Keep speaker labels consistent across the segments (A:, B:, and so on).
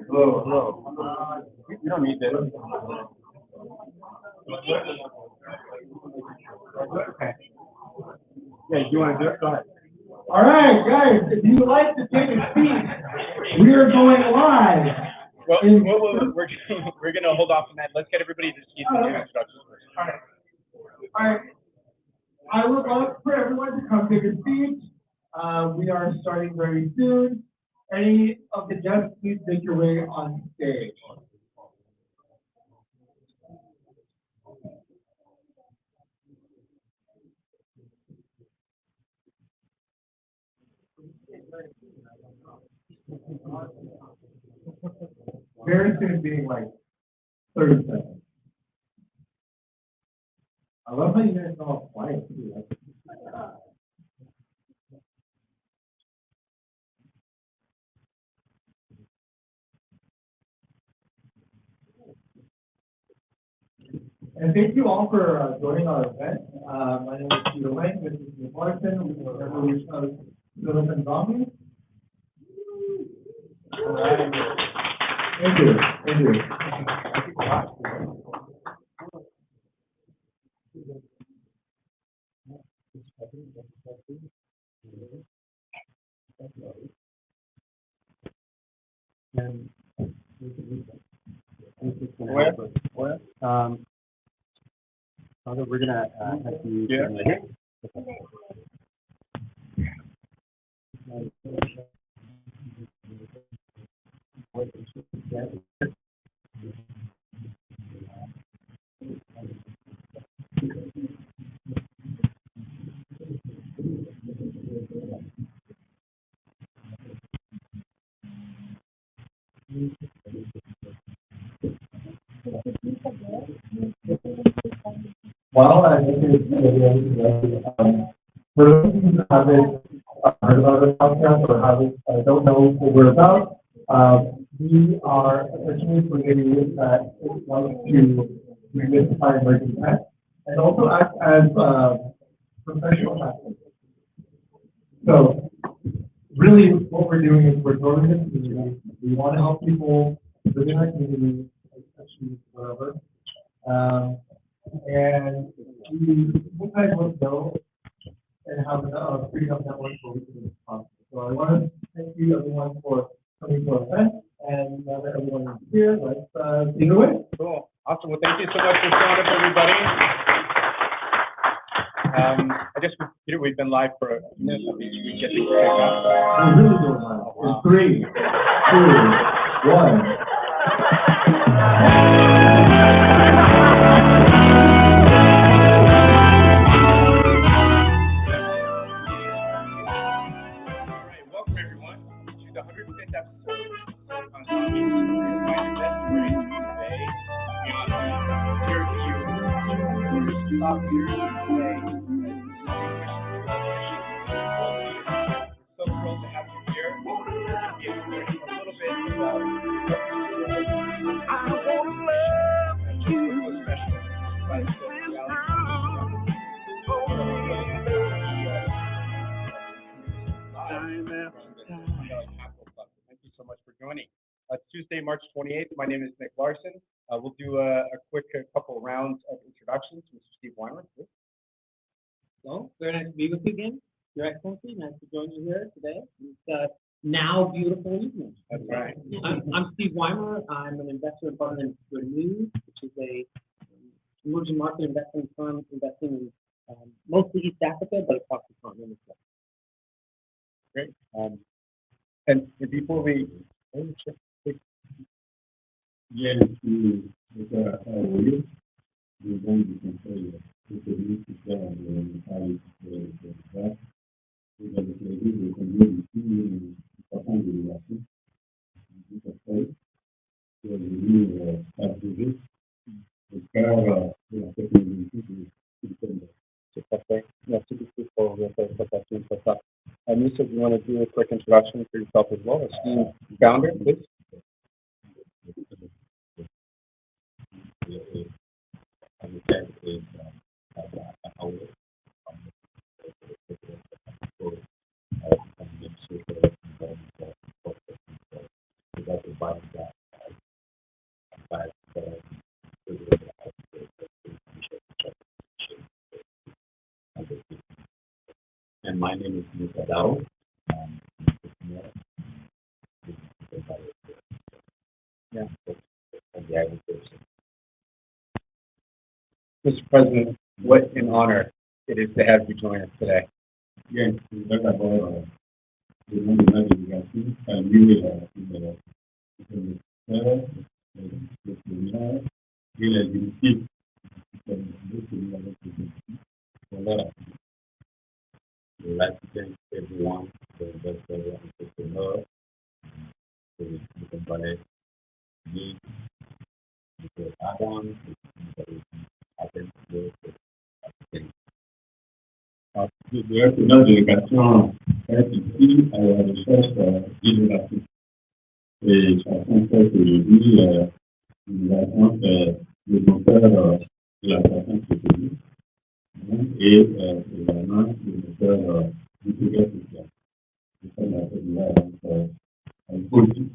A: Hello. You don't need this. Okay. Yeah, you want to do it? Go ahead.
B: All right, guys, if you'd like to take a seat, we are going live.
A: Well, we're going to hold off on that. Let's get everybody to see some instructions first.
B: All right. All right. I would love for everyone to come take a seat. We are starting very soon. Any of the guests, please make your way on stage. Very soon being like 30 seconds. I love how you guys are all quiet too. And thank you all for joining our event. My name is Eugène. This is Nick Larson. We are Revolution of Silicon Valley. All right. Thank you. Thank you.
A: We're gonna have you. Yeah.
B: Well, I think it's for those of you who haven't heard about the podcast or haven't don't know what we're about, we are essentially a community that wants to demystify emerging tech and also act as professional athletes. So, really, what we're doing is we're growing this community. We want to help people live in our community, achieve whatever. And we guys want to know and have a freedom network for we can respond. So I want to thank you everyone for coming to our event, and now that everyone is here, let's take it away.
A: Cool. Awesome. Well, thank you so much for showing up, everybody. I guess we've been live for a few minutes. We get to kick off.
B: We're really doing well. In 3, 2, 1.
A: So thrilled to have you here. A little bit about I wanna love you. Thank you so much for joining. Tuesday, March 28th. My name is Nick Larson. We'll do a quick couple rounds of introductions. Mr. Steve Weimer, please.
C: So, very nice to be with you again, Your Excellency. Nice to join you here today. It's now beautiful evening.
A: That's right.
C: I'm Steve Weimer. I'm an investor and partner in Renew, which is a emerging market investing firm investing in mostly East Africa, but across the continent as well.
A: Great. And before we, Yusuf, you want to do a quick introduction for yourself as well? Esteemed founder, please.
D: said is Aka Aouélé, from the president of Côte, from the social environment of Côte, so that provides that but and my name is Mr. Dao. Um, yeah, and the agriculture.
A: Mr. President, what an honor it is to have you join us today.
D: Bien, tout d'abord, le nom de la délégation, saluer le ministère, le séminaire et les directives que nous avons présentés pour leur activité. I'd like to thank everyone, the investors, entrepreneurs, the company, me, Mr. Adam, le président de délégation est ici à la recherche d'innovation. Et chacun sait qu'aujourd'hui, l'innovation est le moteur de la croissance économique et également le moteur du progrès social. C'est ça la différence entre politique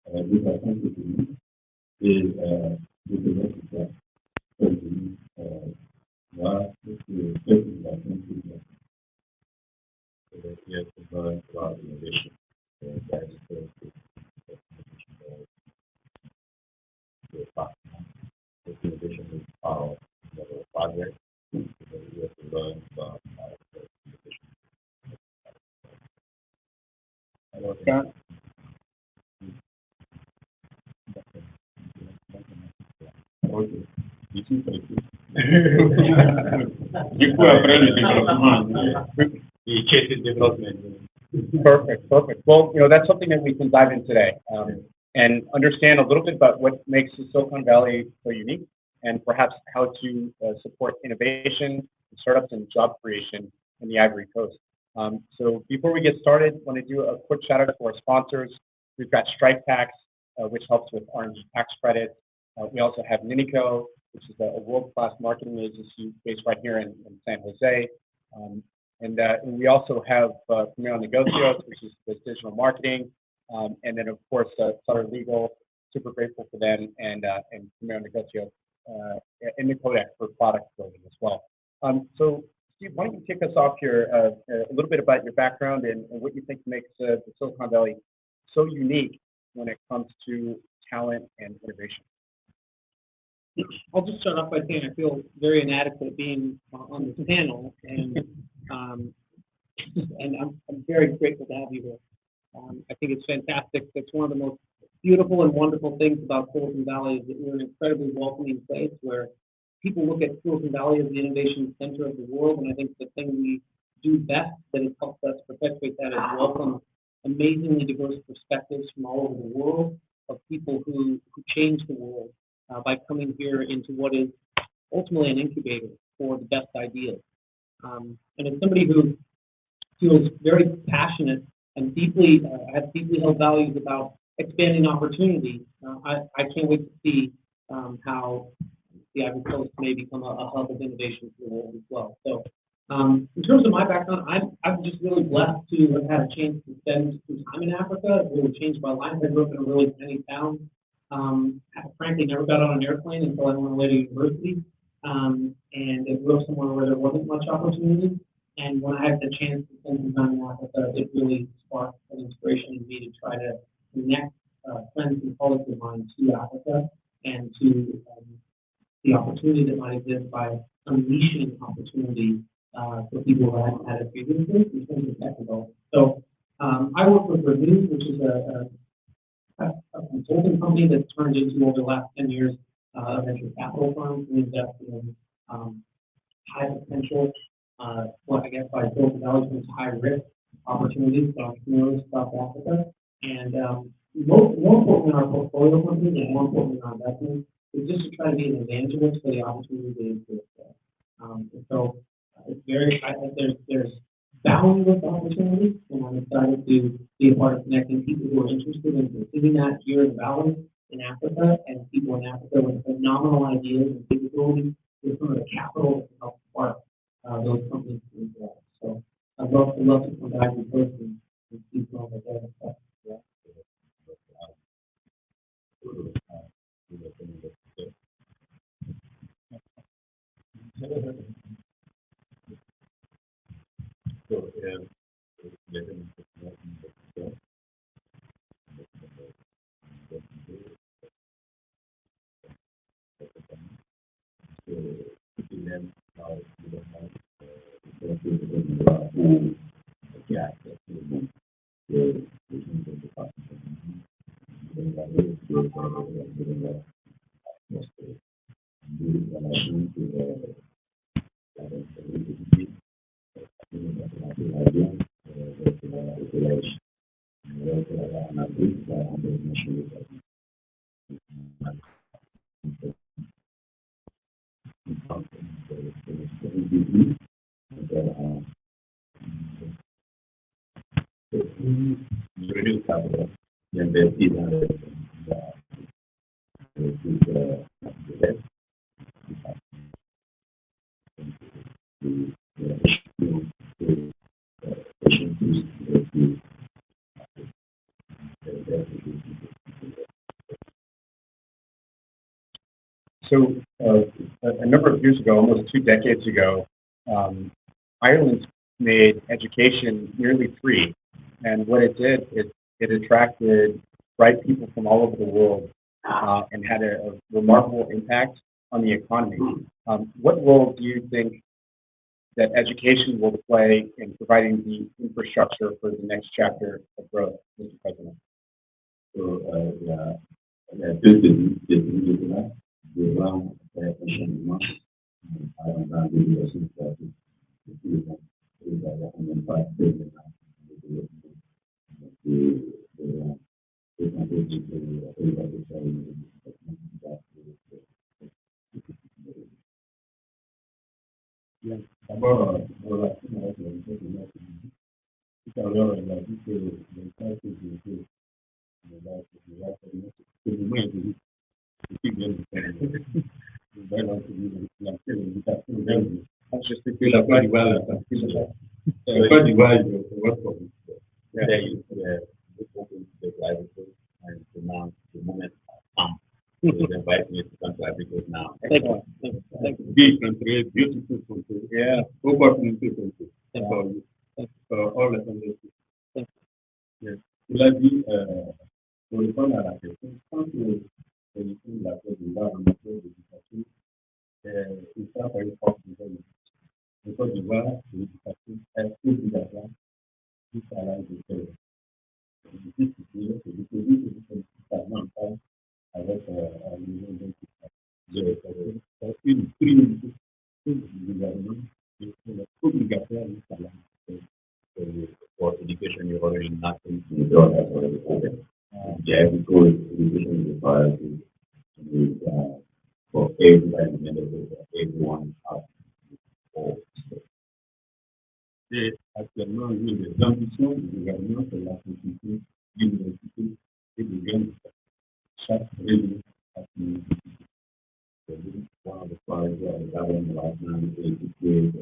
D: de croissance économique et de progrès social. Aujourd'hui, là, cette innovation sociale. Yes, about innovation. That is the partner. Innovation is our project. We have to learn about innovation.
A: Hello, Scott.
D: Okay. Ici, c'est tout. Du coup, après le développement, et qu'est-ce que développement?
A: Perfect, perfect. Well, that's something that we can dive in today and understand a little bit about what makes the Silicon Valley so unique and perhaps how to support innovation, startups, and job creation in the Ivory Coast. So before we get started, I want to do a quick shout out to our sponsors. We've got Strike Tax, which helps with R&D tax credits. We also have Ninico, which is a world-class marketing agency based right here in San Jose. And we also have Premier Negocios, which is the digital marketing. And then, of course, Sutter Legal, super grateful for them, and Premier Negocios in the Kodak for product building as well. So, Steve, why don't you kick us off here a little bit about your background and what you think makes the Silicon Valley so unique when it comes to talent and innovation?
C: I'll just start off by saying I feel very inadequate being on this panel, and I'm very grateful to have you here. I think it's fantastic. It's one of the most beautiful and wonderful things about Silicon Valley is that we're an incredibly welcoming place where people look at Silicon Valley as the innovation center of the world, and I think the thing we do best that has helped us perpetuate that is welcome amazingly diverse perspectives from all over the world of people who change the world by coming here into what is ultimately an incubator for the best ideas. And as somebody who feels very passionate and deeply has deeply held values about expanding opportunity, I can't wait to see how the Ivory Coast may become a hub of innovation for the world as well. So in terms of my background, I'm just really blessed to have had a chance to spend some time in Africa. It really changed my life. I grew up in a really tiny town. Frankly, never got on an airplane until I went away to university, and I grew up somewhere where there wasn't much opportunity. And when I had the chance to spend some time in Africa, it really sparked an inspiration in me to try to connect friends and colleagues of mine to Africa and to the opportunity that might exist by unleashing opportunity for people who hadn't had it previously in terms of tech development. So I work with Renew, which is a consulting company that's turned into, over the last 10 years, a venture capital firm. We invest in high potential, what I guess by Silicon Valley means high risk opportunities for entrepreneurs across Africa. And more important than our portfolio companies and more important than our investments is just to try to be an evangelist for the opportunities that exist there. And so it's there's boundless opportunity, and I'm excited to be a part of connecting people who are interested in pursuing that here in the Valley in Africa, and people in Africa with phenomenal ideas and capabilities
B: there's some of the capital to help fund those companies to invest. So I'd love to come back in person and see some of that stuff. Yeah.
A: So a number of years ago, almost 2 decades ago, Ireland made education nearly free. And what it did is it attracted bright people from all over the world and had a remarkable impact on the economy. What role do you think that education will play in providing the infrastructure for the next chapter of growth, Mr. President?
D: So, deux débuts là, devant un changement, dans l'éducation classique, on n'a pas de d'abord, voilà, tout à l'heure, elle a dit que le cas que j'ai fait, c'est le moins de ce qui vient de faire.
A: Just
D: Que la Côte d'Ivoire, la Côte d'Ivoire, c'est votre problème. And the moment come. So they invite me to come to Africa now.
C: Thank you. Thank you.
D: Big country, beautiful country.
A: Yeah.
D: Opportunity country.
C: Thank
D: For you. For all the countries.
C: Thank
D: Yes. Il a dit, pour répondre à la question, quand le ministre de la Côte d'Ivoire en matière d'éducation, il sera par une force de l'État. Le Côte d'Ivoire, l'éducation est obligatoire jusqu'à l'âge de 16 ans. C'est difficile, c'est difficile, avec un niveau une priorité du gouvernement qui est obligatoire jusqu'à l'âge. For education, you already nothing to do as already open. Yeah, because education is a priority for everybody, everyone out. Et actuellement, les ambitions du gouvernement, c'est la constitution d'université et de grandes chaque région a une one of the priorities of the government right now is to create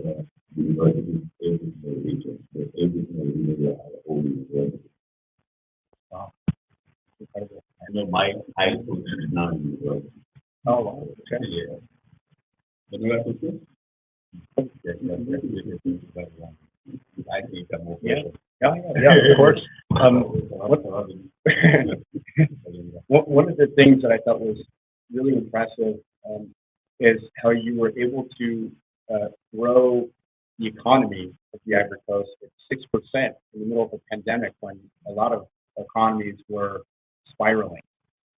D: universities in the region. So every single area has a own university. I know my high school is now in university.
A: Oh, wow. Okay.
D: Yeah. Another question? Yes, I think I'm okay.
A: Yeah, of course. One of the things that I thought was really impressive is how you were able to grow the economy of the Ivory Coast at 6% in the middle of a pandemic when a lot of economies were spiraling.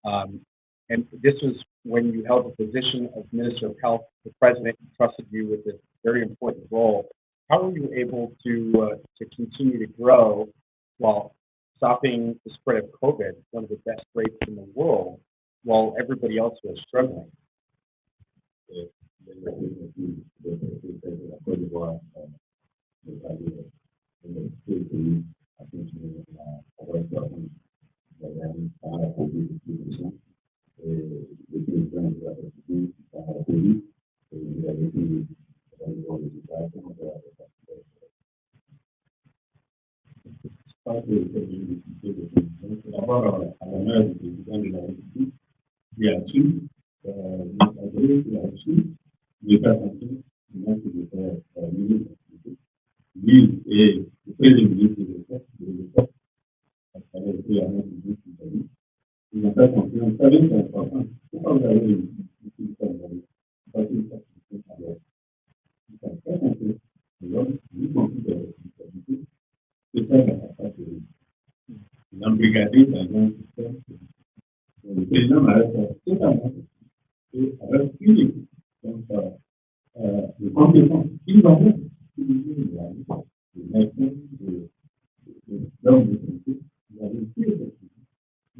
A: And this was when you held the position of Minister of Health. The President trusted you with this very important role. How were you able to continue to grow while stopping the spread of COVID, one of the best rates in the world, while everybody else was struggling?
D: l'honneur du président de la République qui a su, qui a su, l'État français, que j'étais ministre lui et le premier ministre de l'État, à travers le gouvernement du ministre d'Italie, ils n'ont pas compris, on savait que c'est important. Pourquoi vous avez une difficulté à regarder? Parce que ça, c'est pas grave. Ils n'ont pas compris. L'homme, lui, compris de la responsabilité, c'est ça la capacité de l'embrigader dans un système. Le président m'arrête totalement et avec une équipe. Donc, de compétences innovantes, de maintien de l'homme de santé, vous avez pu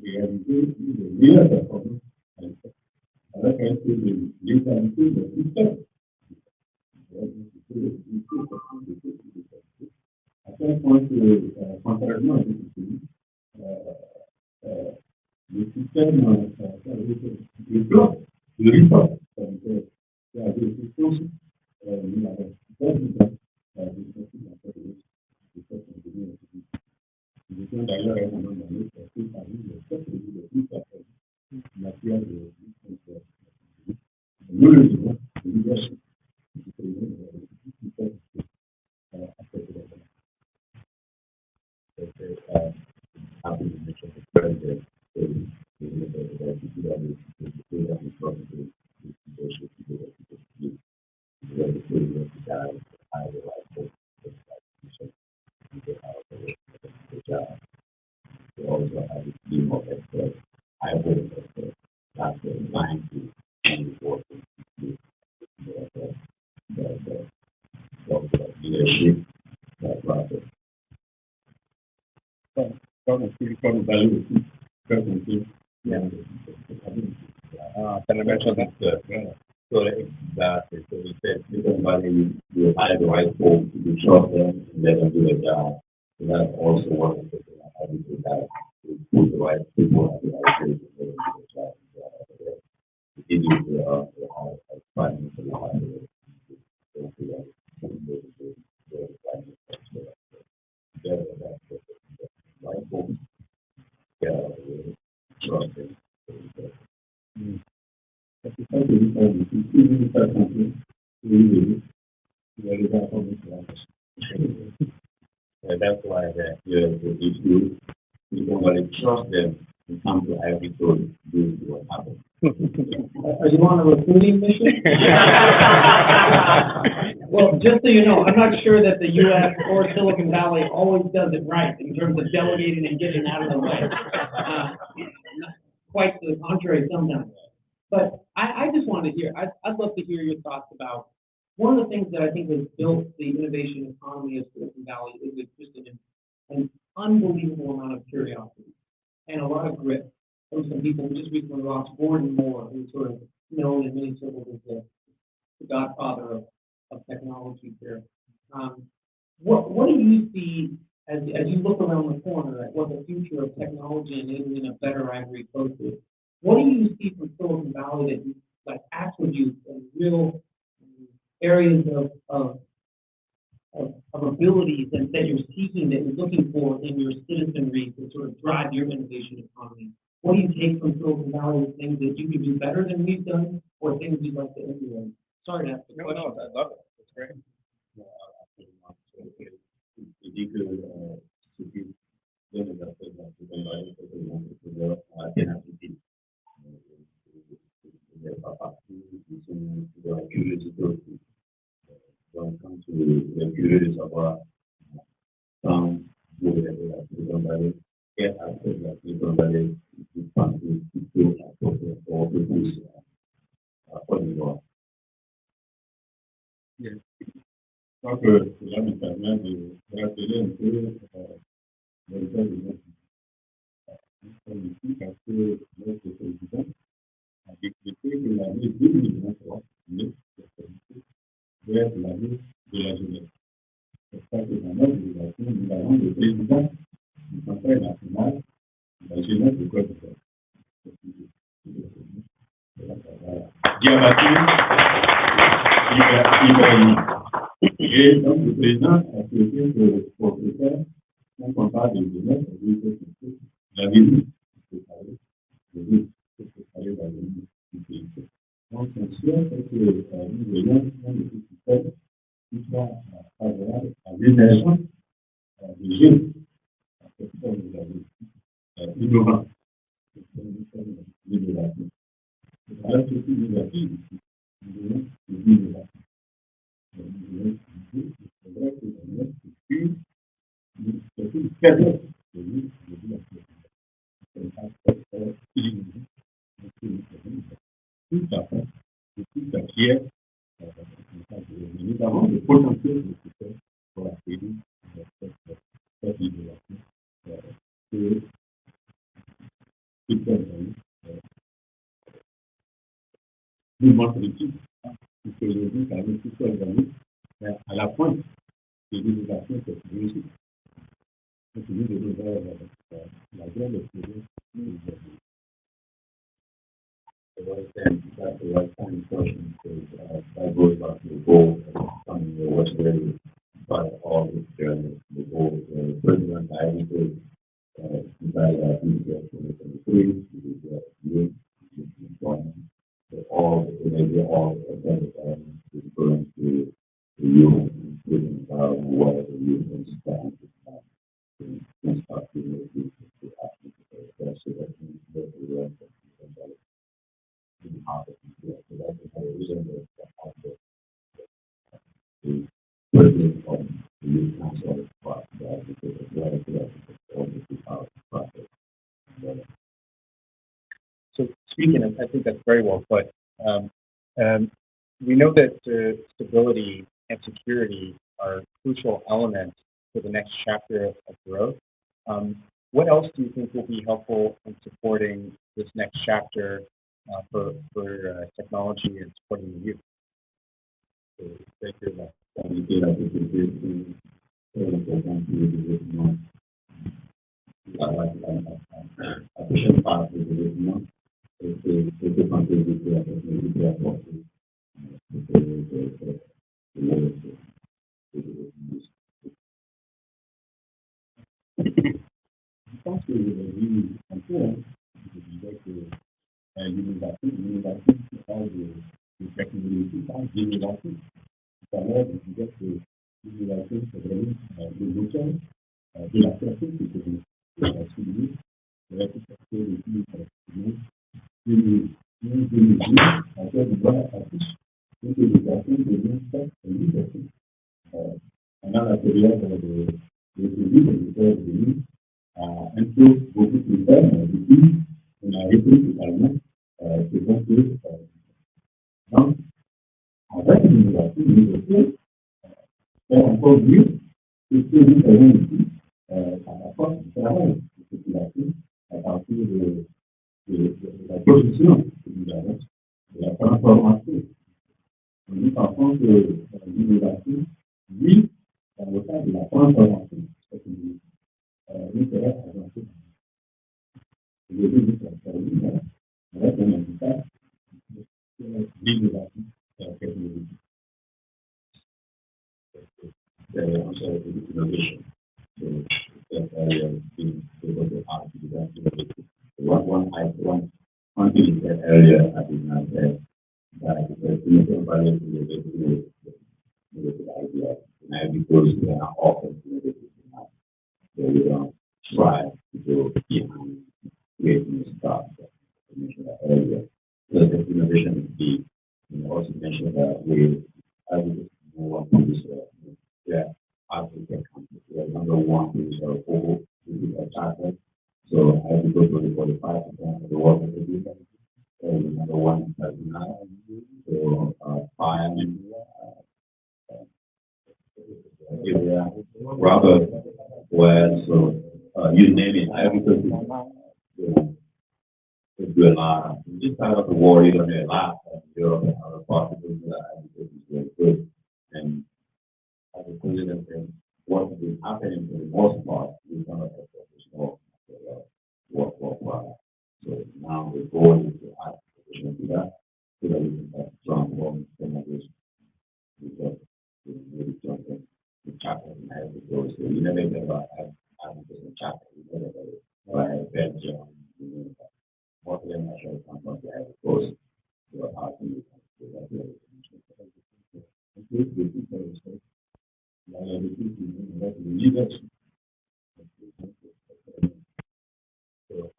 D: réaliser une meilleure performance avec un peu de létalité de système. À tel point que, contrairement à d'autres pays, le système de plan, de report, c'est à des questions, il n'avait pas du temps, nous étions d'ailleurs à un moment donné passé parmi les 7 pays les plus performants en matière de nous le disons, le leadership du président de la République qui fait à cette époque. After the mission of the president, we also have a team of experts, high-level experts, that's designed to work with the leadership process. Comme value aussi, comme
A: Intervention.
D: So exactly. So we said everybody will hire the right folks to trust them and let them do their job. So that's also one of the things I have to do that. Put the right people at the right place and let them do their job. To give you the high finance and the high right folks. Trust them. And that's why that if you don't want to trust them and come to every soul, this is what happens.
C: Are you on a recruiting mission? Well, just so you know, I'm not sure that the U.S. or Silicon Valley always does it right in terms of delegating and getting out of the way. Quite to the contrary sometimes. But I just wanted to hear, I'd love to hear your thoughts about, one of the things that I think has built the innovation economy of Silicon Valley is just an unbelievable amount of curiosity and a lot of grit. There were some people who just recently lost Gordon Moore, who's sort of known in many circles as the godfather of technology here. What do you see as you look around the corner at what the future of technology enabling a better Ivory Coast is? What do you see from Silicon Valley that you like attributes and real areas of abilities that you're seeking, that you're looking for in your citizenry to sort of drive your innovation economy? What do you take from Silicon Valley, things that you can do better than we've done, or things you'd like to emulate? Sorry to ask the question.
A: No, I love it. It's great.
D: When it comes to the curious about some get access like Silicon Valley to countries to or to push what you want. Donc, cela me permet de rappeler un peu l'état de notre ici parce que notre président a décrété que l'année 2023 doit être l'année de la jeunesse. C'est ça que dans notre délégation, nous avons le président du Conseil national de la jeunesse de Côte. Diabatou Ibrahim. Et donc le président a souhaité que pour ce faire, quand on parle de jeunesse, on dit que c'est la vie. essentiel, c'est que nous voyons un des systèmes qui soit favorable à l'émergence des jeunes, c'est ça que vous avez innovants, l'innovation. C'est alors que c'est négatif, nous voyons l'innovation. C'est vrai que dans notre culture, c'est une faiblesse de l'innovation. C'est un facteur illimité. Tout à fait, c'est tout à fait, notamment le potentiel nécessaire pour la série de cette innovation que mouvement politique, puisque aujourd'hui, ça avait tout organisé, mais à la pointe de l'innovation, c'est réussi. Donc, nous devons vers la guerre de projet. That's the right kind of question, because that goes back to the goal of something that was very by all the goals. The president, I think, decided that he was 2023, he was youth, employment. So all, maybe all of that is going to the youth, including what the youth and stand and start to make this action. That's so that we learn from that. So that's the reason that the president of the youth council part that because of that all this process.
A: So speaking of, I think that's very well put. We know that stability and security are crucial elements for the next chapter of growth. What else do you think will be helpful in supporting this next chapter for technology and supporting the youth?
D: So, thank you. I think it's very important to a efficient part of the development. It's a contributor to the media forces. Je pense que aujourd'hui, un peu, je disais que l'innovation, c'est pas de technologie, c'est pas d'innovation. Tout à l'heure, je disais que l'innovation, c'est vraiment le moteur de la création qui est souligné. C'est vrai que ça fait depuis 2010, à faire du droit à tous, donc l'éducation devient une liberté. Pendant la période de Covid, les États-Unis un peu beaucoup plus tard, depuis, on a repris totalement, c'est donc que, donc, avec l'innovation, c'est encore mieux que ce que nous faisons ici, par rapport au travail de population, à partir de la production que nous avons, de la transformation. Nous pensons que l'innovation, oui, dans le cas de la transformation, c'est une l'intérêt avancé. Le début de la carrière, avec un handicap, l'innovation technologique. Also, innovation. So, that area is being able to add to that innovation. One thing in that area I did not have that because somebody is innovative idea, and because they are often innovative enough. So we don't try to go behind creating stuff that you mentioned earlier. So the innovation is key. And also mentioned that we as more on this African countries. We are number one producer of oil, chocolate. So as we go to the 45% of the world producer, and number one in 39. So fine area, rubber, well, so you name it, agriculture. Do a lot. This side of the world, you don't do a lot. Europe and other parts of the agriculture is very good. And as a president, what is happening for the most part is not a professional work. So now the goal is to add addition to that so that we can transform some of this because maybe something the chapter in agriculture. So you never know about agriculture chapter. You never know about Belgium. What the national company agriculture. So how can you leadership. So,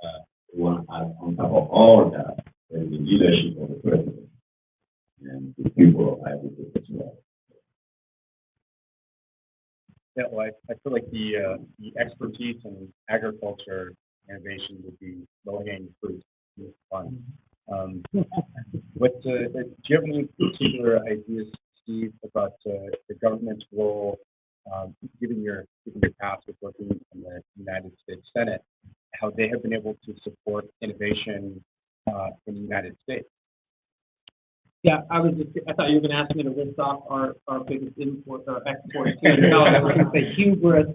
D: on top of all that, there's the leadership of the president and the people of Ivory Coast as well.
A: Yeah, well, I feel like the expertise in agriculture innovation would be low-hanging fruit. It's fun. Do you have any particular ideas, Steve, about the government's role, given your past with working in the United States Senate, how they have been able to support innovation in the United States?
C: Yeah, I thought you were going to ask me to list off our biggest import or export too. No, I was going to say hubris,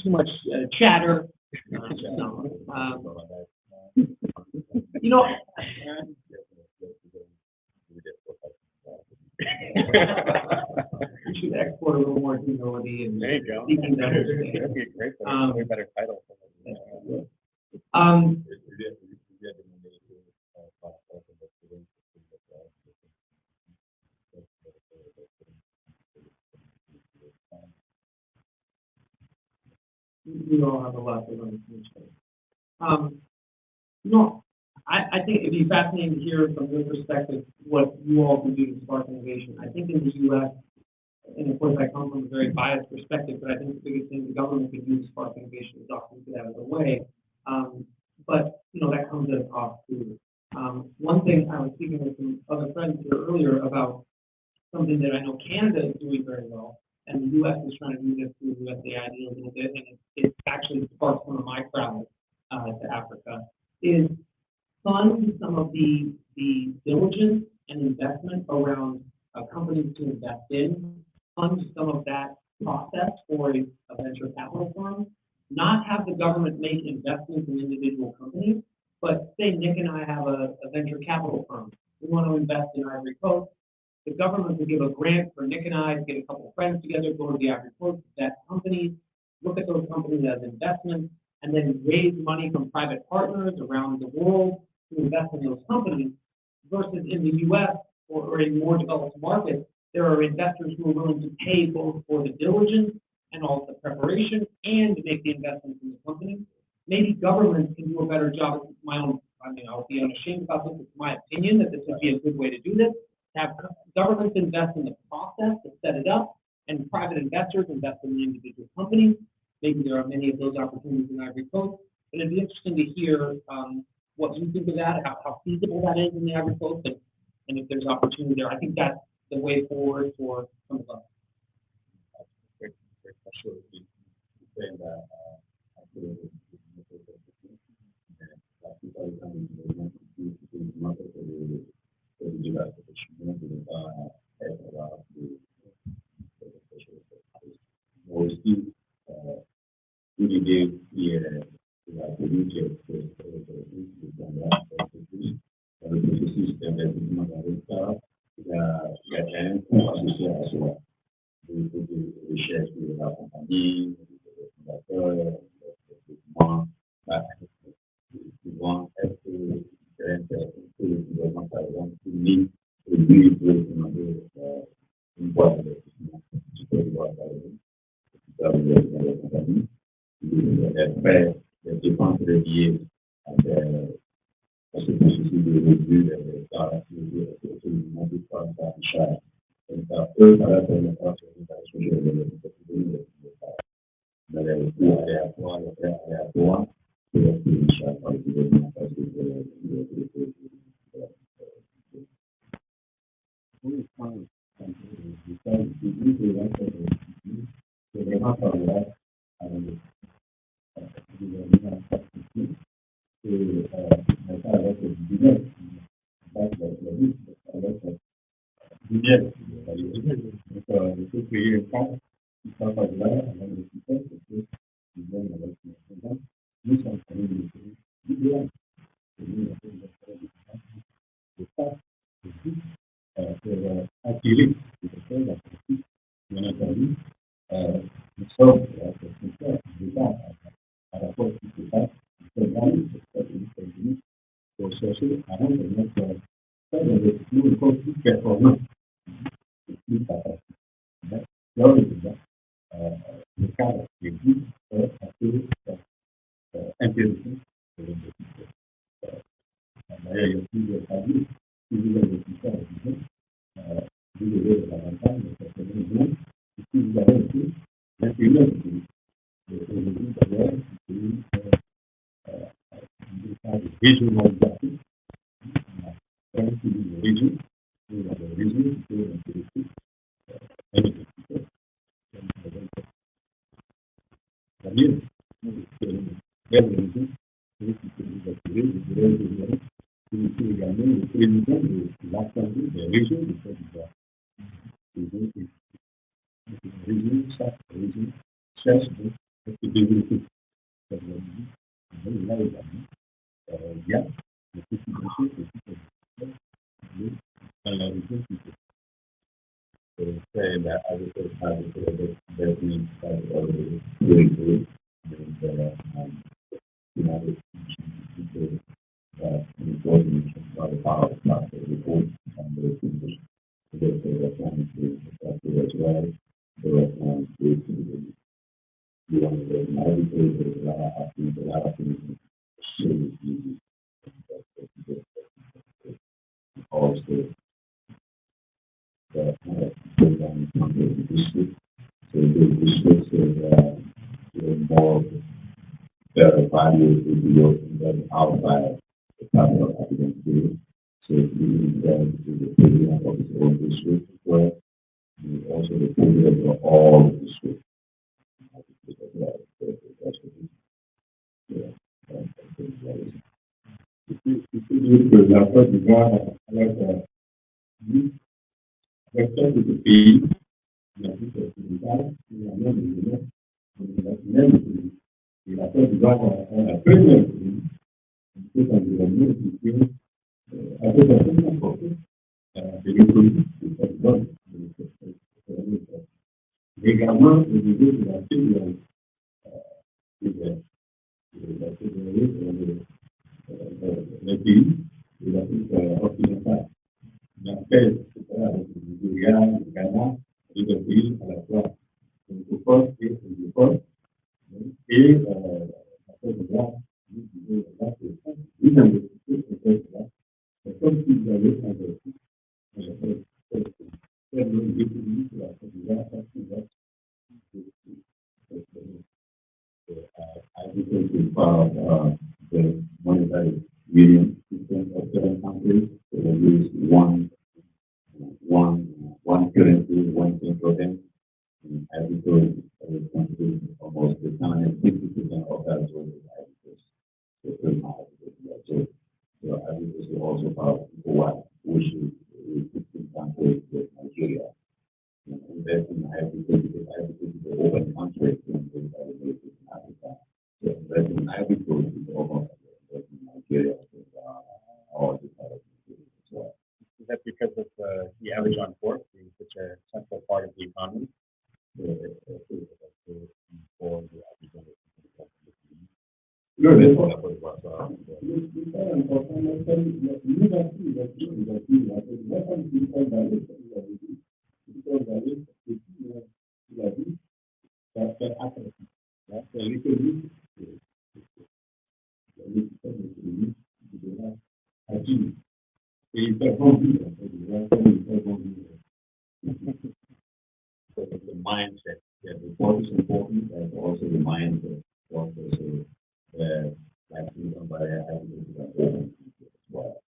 C: too much chatter. No. You know, we should export a little more humility and
A: there you go.
C: seeking to understand.
A: That'd be a great one. Way better title.
C: We all have a lot to learn from each other. No, I think it'd be fascinating to hear from your perspective what you all can do to spark innovation. I think in the U.S., and of course I come from a very biased perspective, but I think the biggest thing the government can do to spark innovation is often get out of the way. But that comes at a cost too. One thing I was speaking with some other friends here earlier about something that I know Canada is doing very well, and the U.S. is trying to do this through USAID a little bit, and it actually sparked some of my travels to Africa, is fund some of the diligence and investment around companies to invest in, fund some of that process for a venture capital firm, not have the government make investments in individual companies, but say Nick and I have a venture capital firm. We want to invest in Ivory Coast. The government will give a grant for Nick and I to get a couple of friends together, go to the Ivory Coast, vet companies, look at those companies as investments, and then raise money from private partners around the world to invest in those companies. Versus in the U.S. or in more developed markets, there are investors who are willing to pay both for the diligence and all the preparation and to make the investments in the company. Maybe governments can do a better job. It's my own, I'll be unashamed about this. It's my opinion that this would be a good way to do this. Have governments invest in the process to set it up, and private investors invest in the individual companies. Maybe there are many of those opportunities in Ivory Coast, but it'd be interesting to hear what you think of that, how feasible that is in the Ivory Coast, and if there's opportunity there. I think that's the way forward for some of us.
D: Great question. Saying that cadre qui existe est assez intéressant pour l'investisseur. D'ailleurs, il y a plusieurs avis. Si vous avez tout ça à vision, vous avez l'avantage de cette raison. Si vous avez aussi l'intérieur du aujourd'hui, d'ailleurs, c'est une phase de régionalisation. Quand tu dis le réseau, vous avez le réseau qui peut intéresser un investisseur. C'est-à-dire, le réseau, c'est qui peut vous attirer, vous devez devenir c'est également le président de l'Assemblée des régions de Côte d'Ivoire. Les régions, chaque région cherche à se développer. Là également, il y a des possibilités dans la région qui peut say that I would say that we have already really good and you know people that employees are the power of the report and the condition the reform is as well. The reform is you want to navigate there's a lot of things should be also that goes on the district. So the district is more better value to be than outside the capital academic field. So we then to the president of his own district as well. And also the president of all the districts. La Côte d'Ivoire avec le pays, la vie occidentale, la même pays. Et la Côte d'Ivoire est la première pays, c'est un environnement qui est assez important de l'économie de cette zone. Également, au niveau de la fédéralité, les pays de l'Afrique occidentale. L'appel, c'est-à-dire avec le Nigeria, le Ghana, et des pays à la fois francophones et anglophones. Et la Côte d'Ivoire, nous disons là que vous investissez sur cette là. C'est comme si vous avez investi dans l'économie de la Côte d'Ivoire, parce que là, agriculture is part of the monetary union system of 7 countries. So they use one currency, one central bank. And agriculture is considered almost the time 60% of that is agriculture. So agriculture is also part of what which is 16 countries with Nigeria. Invest in agriculture because agriculture is an open country in Africa. So invest in agriculture is almost invest in Nigeria all the part of Nigeria as well.
A: Is that because of the average on pork being such a central part of the economy? For the
D: the mindset. Yeah, the work is important, and also the mindset. Also, like somebody has to open as well.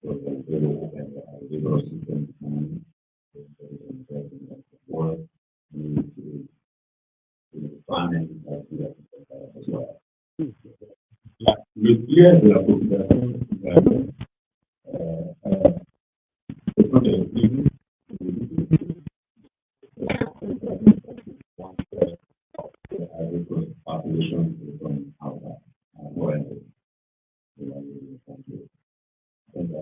D: So they will open the system work planning as well. Le tiers de la population population from outside, and I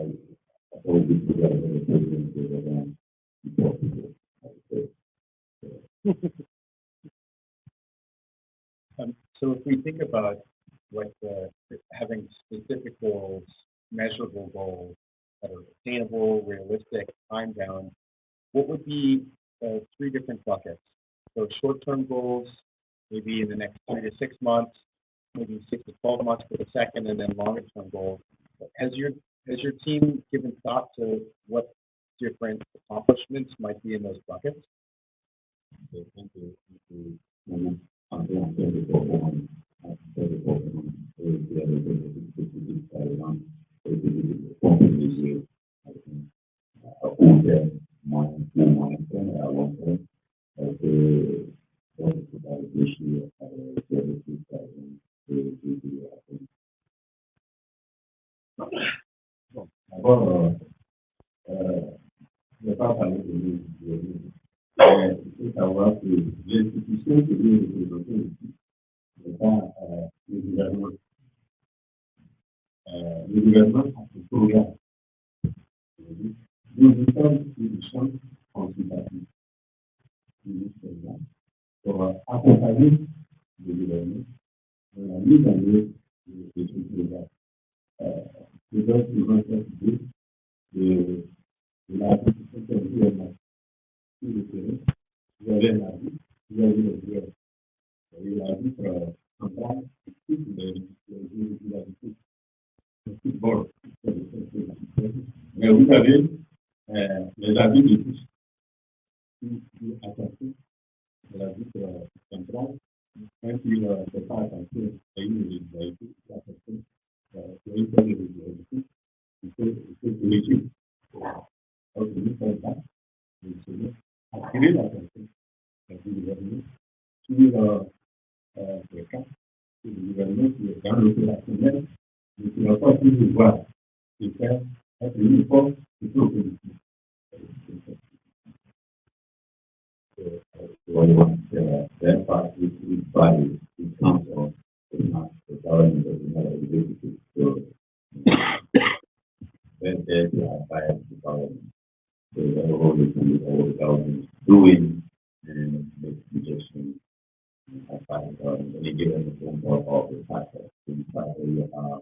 D: hope we put that in the president
A: So if we think about what having specific goals, measurable goals that are attainable, realistic, time bound, what would be 3 different buckets? So short-term goals, maybe in the next 3 to 6 months, maybe 6 to 12 months for the second, and then longer term goals. Has your team given thought to what different accomplishments might be in those buckets?
D: Je ne vais pas parler de lui, mais il faut savoir que l'institution que nous représentons ici n'est pas le gouvernement. Le gouvernement a ce programme. Nous sommes une chambre consultative pour accompagner le gouvernement dans la mise en œuvre de ce programme. C'est donc une grande idée de la constitution du gouvernement. Sur le terrain, vous avez la vie, vous avez le gouvernement. Vous avez la vie centrale, toutes les régularités. Bon, mais vous avez les avis de tous qui attention à la vie centrale, quand il ne fait pas attention à une régularité, il attention à une seule régularité, il faut politique. Donc, nous sommes là, nous sommes attirer l'attention du gouvernement sur le cas du gouvernement qui est dans l'opérationnel, mais qui n'a pas pu le voir et faire être uniforme et pro-politique. That part is by the council, not the government of the United States. So that is by the government. So the whole is the government doing and make suggestions. By the government, they give them the phone call of the process. In fact, they are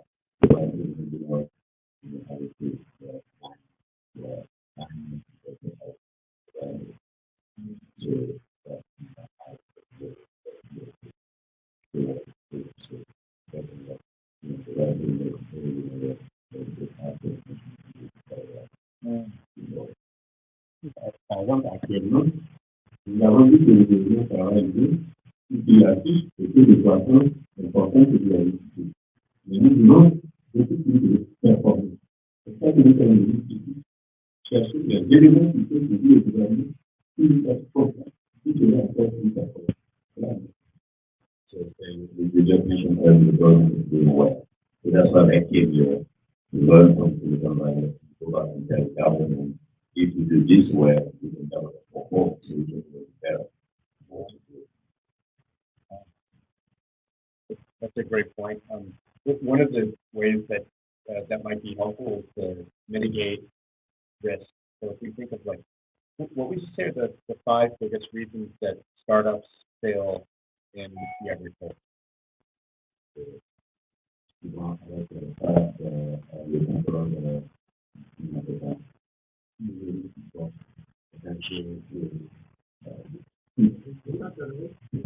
D: par exemple, actuellement, nous avons vu que le gouvernement travaille bien, il affiche que les poissons importants que vous avez dit. Mais nous voulons beaucoup plus de performance. C'est ça que nous avons dit ici. Chercher les éléments qui peuvent aider le gouvernement plus performant, plus de la plus performant. So the definition of the government is doing well. So that's why I came here to learn from the government, go back and tell the government, if you do this well, you can develop a whole solution to it better.
A: That's a great point. One of the ways that that might be helpful is to mitigate risk. So if we think of like, what would you say are the 5 biggest reasons that startups fail in the agriculture?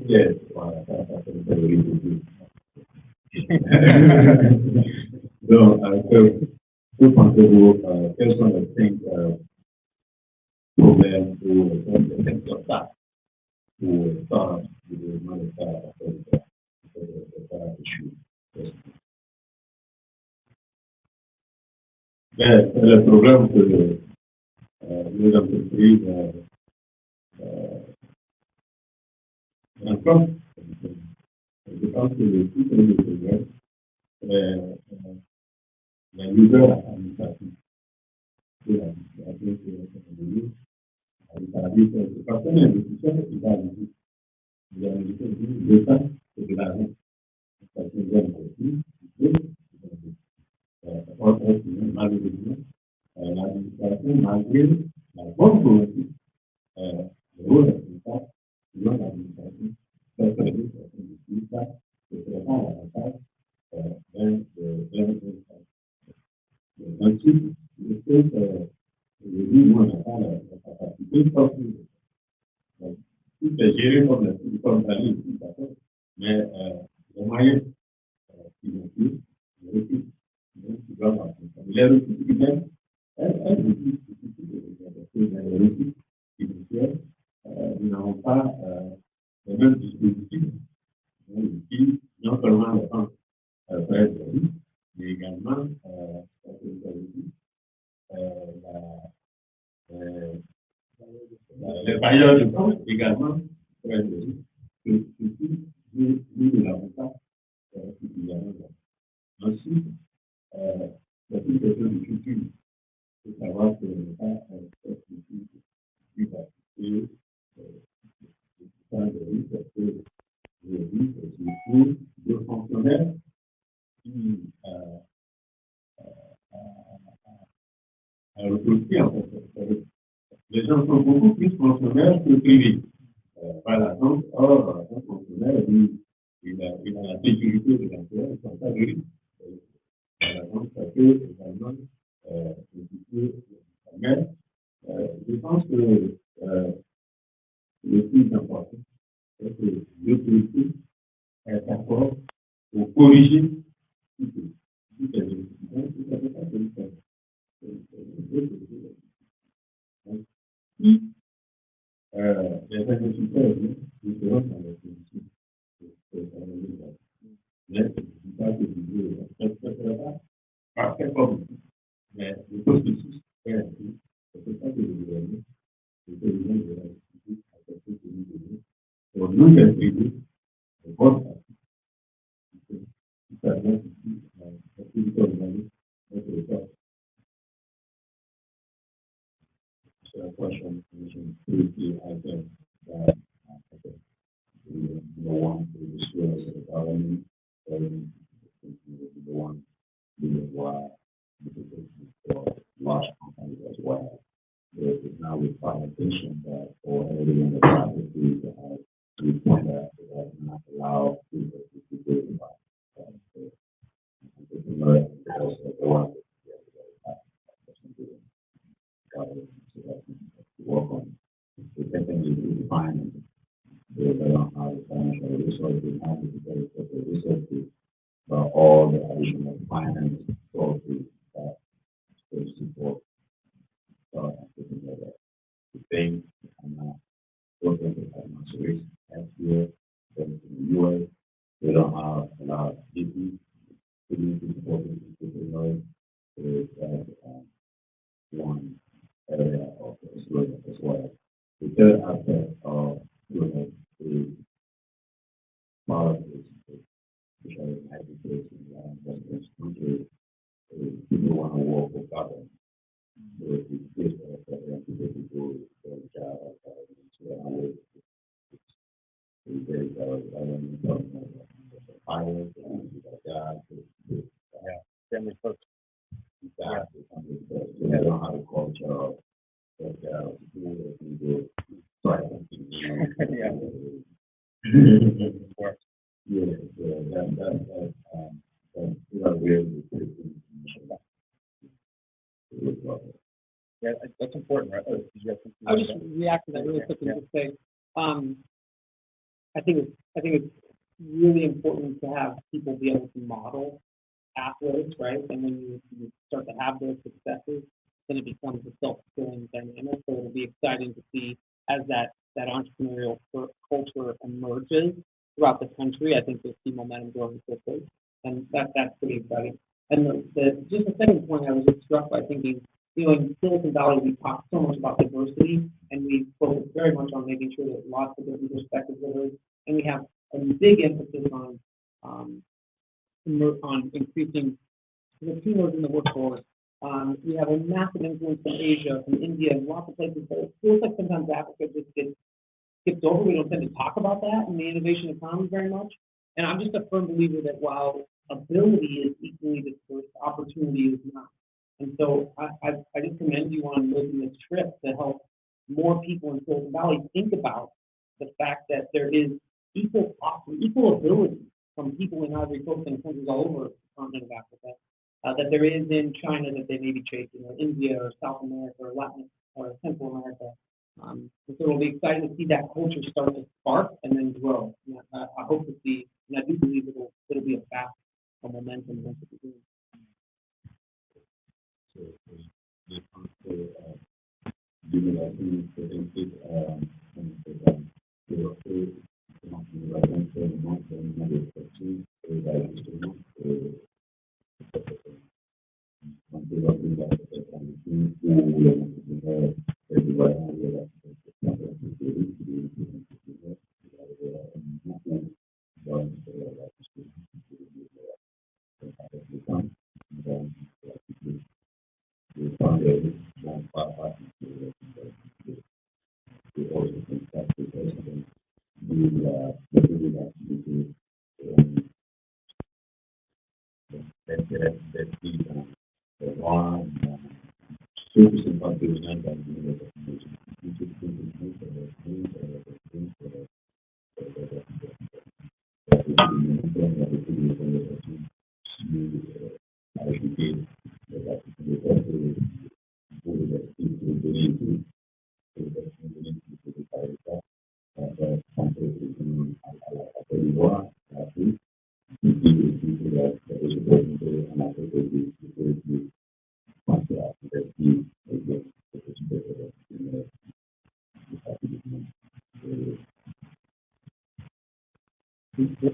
D: Yes. Donc, que pensez-vous, quels sont les 5 problèmes ou les 5 obstacles pour faire le développement de ça échouer? Le problème que les entreprises rencontrent, je pense que le plus gros problème est la nouvelle administration. C'est pas un investisseur qui va arriver. L'État, c'est de l'argent. Parce que vous avez compris, malheureusement, l'administration, malgré la bonne volonté, le rôle de l'État, selon l'administration, c'est très bien, c'est vraiment à l'avantage ensuite, le fait que aujourd'hui, nous, on n'a pas la capacité de sortir. Tout est géré comme la ligne, d'accord? mais les moyens financiers, les ressources qui doivent avoir. Les ressources humaines, elles existent, mais les ressources financières, nous n'avons pas les mêmes dispositifs qui, non seulement les gens prennent de vie, mais également, les bailleurs de fonds également prennent de vie. Ceci, nous ne l'avons pas suffisamment. Ensuite, c'est une question de culture. Il faut savoir que n'est pas cette culture qui va coûter de vie, parce que aujourd'hui, c'est surtout deux fonctionnaires qui aussi, en fait, les gens sont beaucoup plus fonctionnaires que privés. Voilà, donc, or, un fonctionnaire, lui, il a la sécurité de l'emploi, il ne pas de risque. Voilà, donc, ça peut également impliquer mais je pense que le plus important, c'est que l'autorité est d'accord pour corriger toutes les institutions, tout à fait pas si les agriculteurs ne seront dans les conditions mais je ne dis pas que je ne respecterai pas parfaitement, mais le processus est ainsi. C'est ça que le gouvernement, le président de la République a fait que nous devons, pour nous intégrer, le vote qui permet ici, la politique organique, notre État. C'est la question que I think that we want to destroy the government, and the one being why for large companies as well. There is now requirement that for every in the property to have three point that not allow people to do that. Because the one work on the technically define they don't have the financial resources, how to get the resources, but all the additional finance sources that to support the thing and working with financial risk as here in the US. They don't have a lot of people to support the is one area of the as well. The third aspect of is politics, which are education and this country. People want to work for government. So if you get people go to the job, so I would say I don't know pilot and job.
A: Yeah, family first.
D: Yeah, they don't have a culture of
A: Yeah, that's important, right?
C: I'll just react to that really quickly and just say, I think it's really important to have people be able to model pathways, right? And when you start to have those successes, then it becomes a self-fulfilling dynamic. So it'll be exciting to see as that entrepreneurial culture emerges throughout the country. I think you'll see momentum growing quickly, and that's pretty exciting. And just the second point, I was just struck by thinking, in Silicon Valley, we talk so much about diversity, and we focus very much on making sure that lots of different perspectives are heard, and we have a big emphasis on increasing Latinos in the workforce. We have a massive influence from Asia, from India, and lots of places. So it feels like sometimes Africa just gets skipped over. We don't tend to talk about that in the innovation economy very much. And I'm just a firm believer that while ability is equally dispersed, opportunity is not. And so I just commend you on making this trip to help more people in Silicon Valley think about the fact that there is equal ability from people in Ivory Coast and countries all over the continent of Africa that there is in China that they may be chasing, or India, or South America, or Latin or Central America. So it'll be exciting to see that culture start to spark and then grow. And I hope to see, and I do believe it'll be a fast momentum once it begins.
D: So, the council, given that we presented,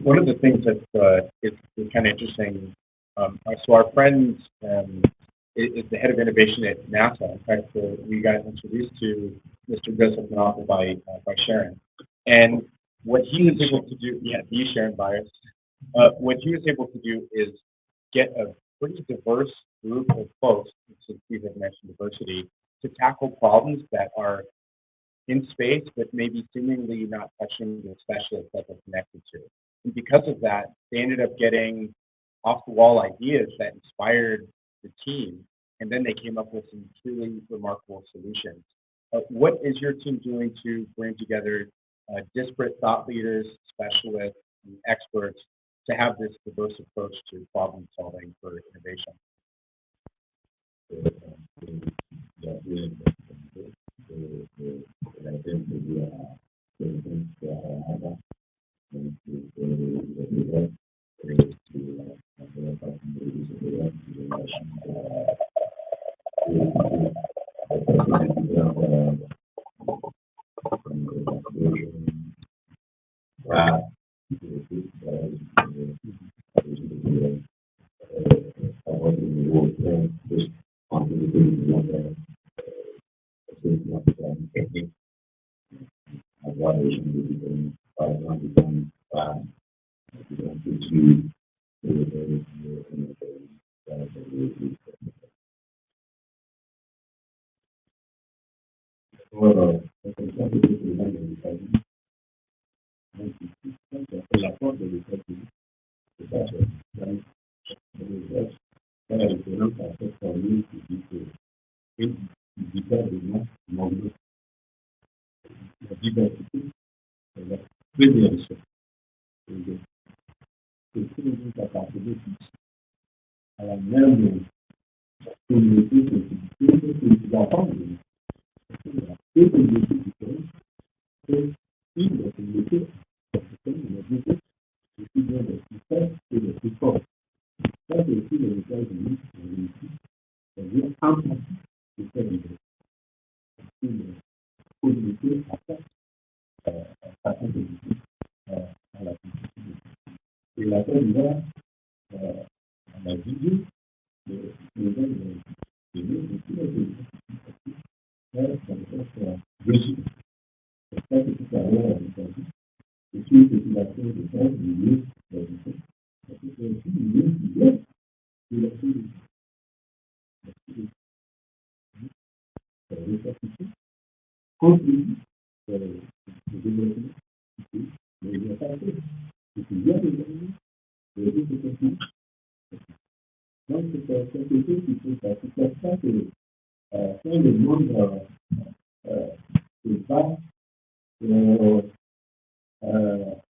A: one of the things that is kind of interesting, so our friend is the head of innovation at NASA. In fact, we got introduced to Mr. Joseph Manoffa by Sharon. And what he was able to do, yeah, he's Sharon Byers. What he was able to do is get a pretty diverse group of folks, since we have mentioned diversity, to tackle problems that are in space, but maybe seemingly not touching the specialists that they're connected to. And because of that, they ended up getting off-the-wall ideas that inspired the team, and then they came up with some truly remarkable solutions. What is your team doing to bring together disparate thought leaders, specialists, and experts to have this diverse approach to problem solving for innovation?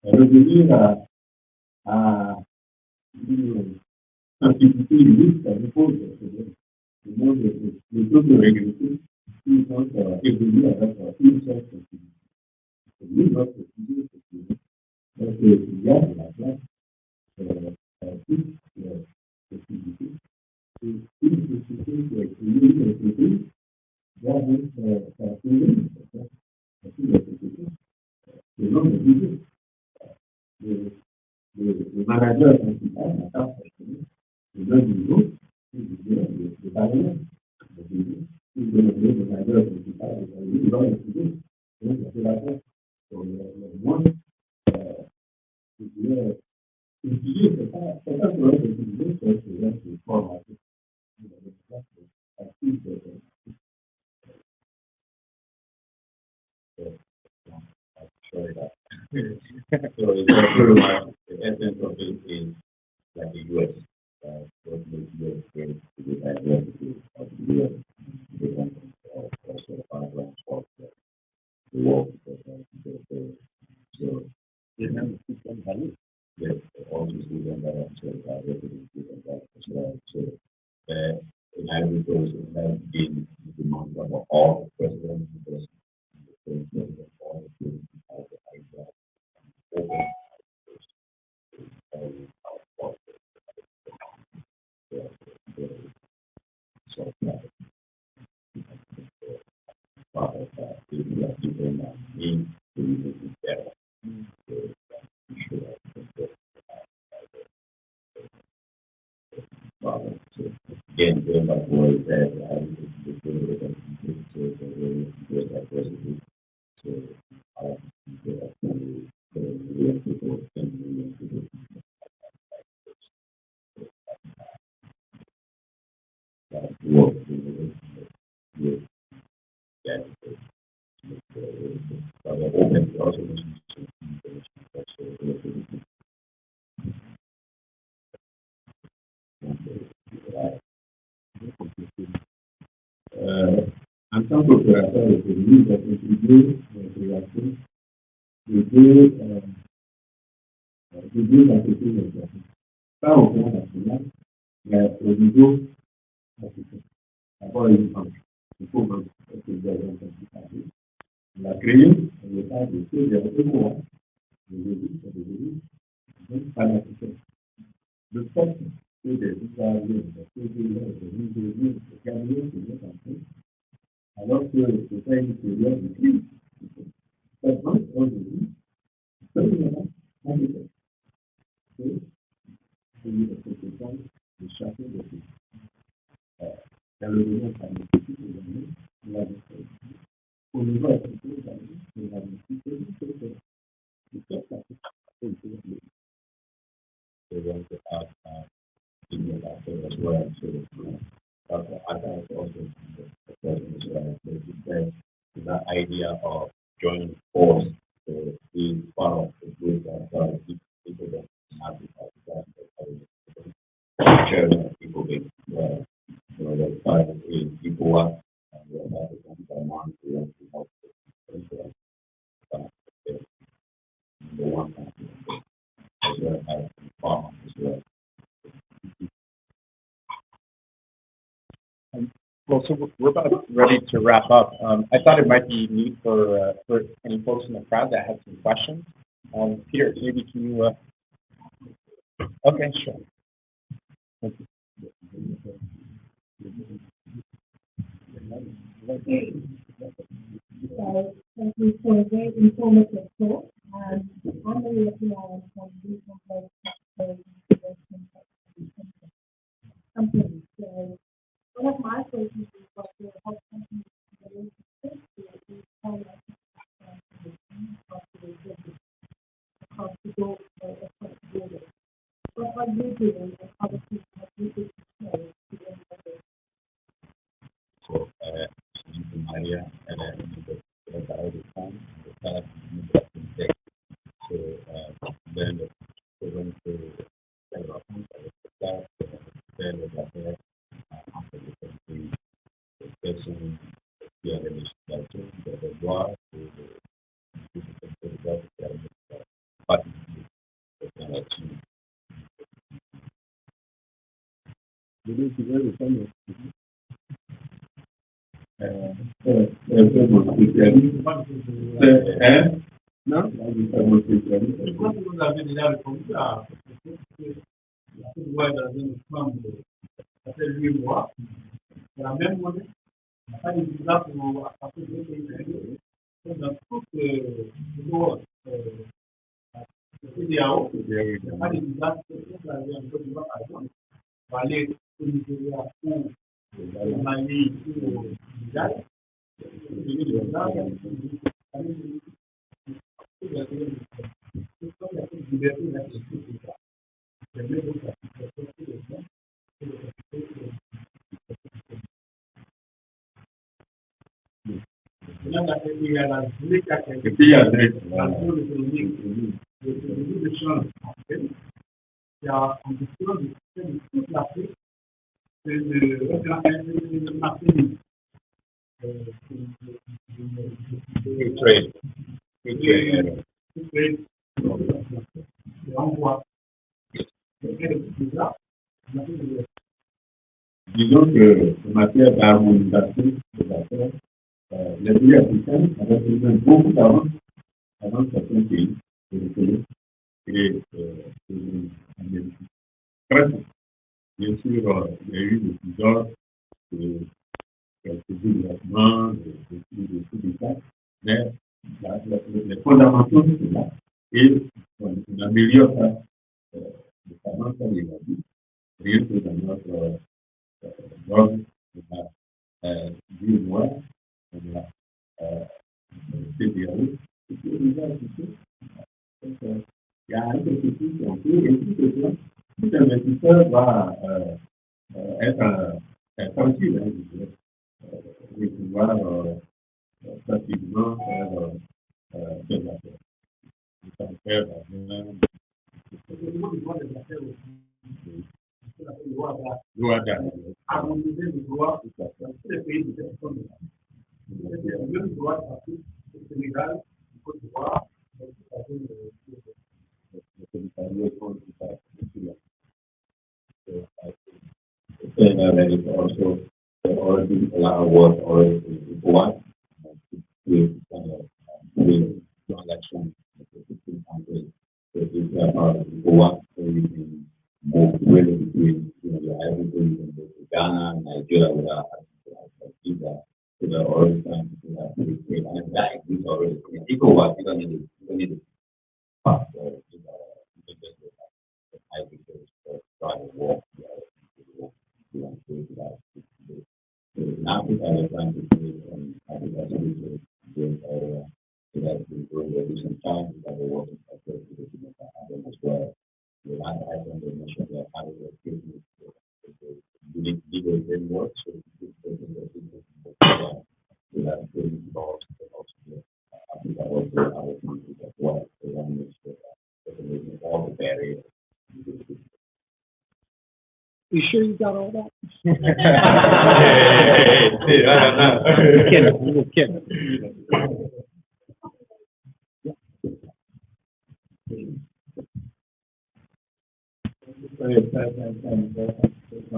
D: Revenir à une simplicité unique, ça dépose le monde des taux de régulation donc, évoluer avec une seule possibilité. Nous, notre possibilité, c'est qu'il y a de la place toutes les possibilités. Et une société qui est créée, une société, doit être créée, toutes les sociétés, selon les idées. Le manager principal n'a pas fonctionné. Le niveau, c'est de barrière. Le manager principal, il va étudier. Donc, c'est la place. Le moins, je dirais, étudier, c'est pas pour être étudié, c'est formation. Sorry about that. So it's pretty much the essence of it is like the U.S. What makes U.S. great to the diversity of the U.S. Also the background of the world. So remember system value. Yes, also student that so resident student that as well. So in Ivory Coast, it has been the demand of all presidents because the president all the students have the idea open. So part of that, people are people that need to be better. So again, going back to what you said, so en tant qu'opérateur économique, j'ai contribué à la création de deux entreprises d'exercice. Pas au plan national, mais au niveau africain. D'abord, une banque. Il faut que vous ayez un principe. On l'a créé, on n'est pas de ceux des courants. Aujourd'hui, c'est devenu panafricain. Le fait que des Italiens, des Péruviens, des Nigériens, des Ghanéens se mettent en place, alors que c'était une période de crise. Cette banque, aujourd'hui, seulement compétente. C'est une compétence de chacun de ces dans le domaine pharmaceutique, on l'a dit. Au niveau africain, on l'a dit. C'est ça. They want to add in the after as well. So Dr. Aka is also the president as well. So he said that idea of joining force to be part of the group that people that have the chairman of people being so the five people work and we have the month we want to help the one as well as farmers as well.
A: Well, so we're about ready to wrap up. I thought it might be neat for any folks in the crowd that had some questions. Peter, maybe can you? Okay, sure. Thank you.
E: Thank you for a very informative talk. I'm really looking at some companies. So one of my questions is what will help companies across the board, across the border. What are you doing and how do you have you to say to them?
D: So, Maria, and then the time, so then the program to then after the person the war but C'est mon spécialiste. Hein? Non? C'est mon spécialiste.
B: Je crois que vous avez déjà répondu à la loi dans une femme ça fait 8 mois. C'est la même monnaie. Il n'y a pas de visa pour attraper deux pays. Dans toutes les lois, CEDEAO, il n'y a pas de visa pour aller en Côte d'Ivoire, par exemple. Pour aller au Nigeria ou au Mali ou au Sénégal. Il y a la Zurich,
D: Et puis il y a des.
B: la zone économique, le produit de change en fait, qui a en question de toute l'Afrique, c'est le marché libre.
D: Free trade. Free trade.
B: Et on voit. Déjà,
D: Disons que en matière d'harmonisation des affaires, les pays africains avaient besoin beaucoup d'avance avant certains pays européens et américains. Très peu. Bien sûr, il y a eu plusieurs quelques développements, des coups d'État, mais les fondamentaux sont là et on améliore ça, notamment comme il a dit, rien que dans notre blog, on a du noir, on a CDAO, et puis on a ajouté. Donc, il y a un petit qui ont fait, et tout investisseur va être sensible, hein, je dirais, et pouvoir facilement faire des affaires. Ça fait
B: au niveau du droit des affaires aussi, c'est la loi
D: loi d'âge.
B: harmoniser le droit dans tous les pays de cette zone. C'est le même droit d'Afrique, au Sénégal, au Côte d'Ivoire, dans toute la zone
D: There is also already a lot of work already in Hawaii with election between countries. So it's about Hawaii, so you can move really between, everything from Ghana, Nigeria, without visa. So they're already trying to have free trade, and that is already ECOWAS. You don't need to pass the high because try to walk. In Africa, they're trying to do it, and Africa is a great area. So that's been growing at some time. We have a working sector to happen as well. The last item they mentioned that how to work business, unique legal framework, so we have business laws, but also Africa also other countries as well. So that makes all the barriers.
C: You sure you got all that? Kidding.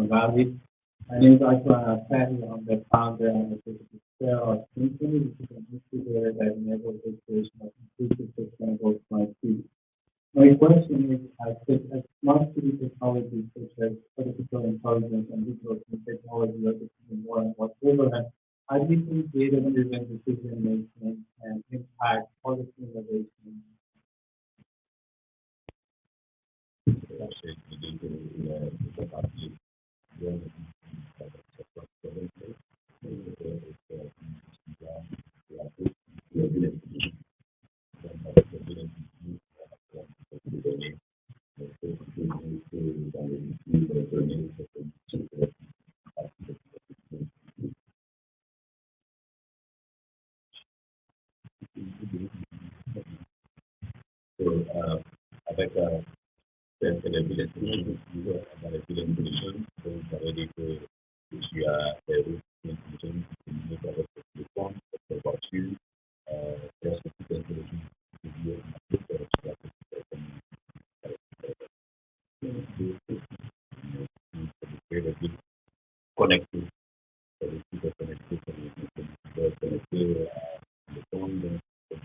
F: Valley. My name is Ashwa Patty. I'm the founder and the Shell Company, which is an incubator that enables the creation of inclusive sustainable smart cities. My question is, as smart city technologies such as artificial intelligence and digital technology are becoming more and more prevalent, how do you think data-driven decision making can impact policy innovation?
D: So, avec la bilan solution, donc ça veut dire que tu as des solutions qui avec les fonds, les voitures, presque toute l'intelligence connectée. les sites connectés, connectés le compte,